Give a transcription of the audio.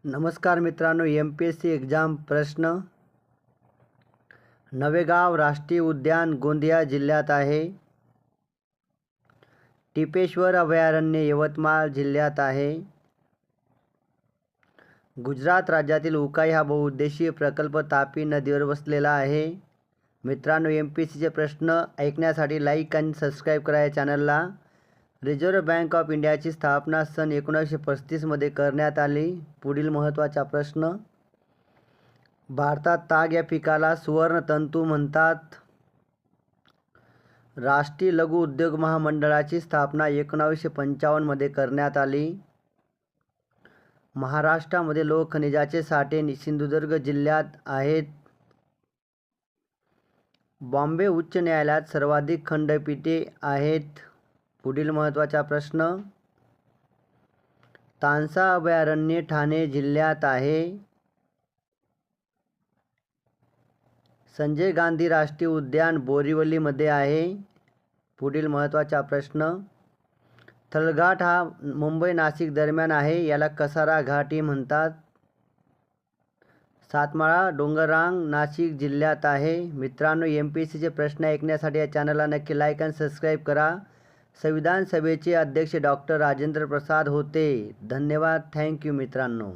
नमस्कार मित्रांनो, MPSC exam प्रश्न. नवेगाव राष्ट्रीय उद्यान गोंदिया जिल्ह्यात आहे. टिपेश्वर अभयारण्य यवतमाळ जिल्ह्यात आहे. गुजरात राज्यातील उकाई हा बहुउद्देशीय प्रकल्प तापी नदीवर वसलेला आहे. मित्रांनो, MPSCचे प्रश्न ऐकण्यासाठी लाईक आणि सबस्क्राईब करा या चॅनलला. रिझर्व्ह बँक ऑफ इंडियाची स्थापना सन 1935 मध्ये करण्यात आली. पुढील महत्त्वाचा प्रश्न. भारतात ताग या पिकाला सुवर्णतंतू म्हणतात. राष्ट्रीय लघु उद्योग महामंडळाची स्थापना 1955 मध्ये करण्यात आली. महाराष्ट्रामध्ये लोह खनिजाचे साठे सिंधुदुर्ग जिल्ह्यात आहेत. बॉम्बे उच्च न्यायालयात सर्वाधिक खंडपीठे आहेत. पुढील महत्त्वाचा प्रश्न. तानसा अभयारण्य ठाणे जिल्ह्यात आहे. संजय गांधी राष्ट्रीय उद्यान बोरिवलीमध्ये आहे. पुढील महत्त्वाचा प्रश्न. थलघाट हा मुंबई नाशिक दरम्यान आहे, याला कसारा घाटही म्हणतात. सातमाळा डोंगररांग नाशिक जिल्ह्यात आहे. मित्रांनो, MPSCचे प्रश्न ऐकण्यासाठी या चॅनलला नक्की लाईक आणि सबस्क्राईब करा. संविधान सभेचे अध्यक्ष डॉक्टर राजेंद्र प्रसाद होते. धन्यवाद. थँक्यू मित्रांनो.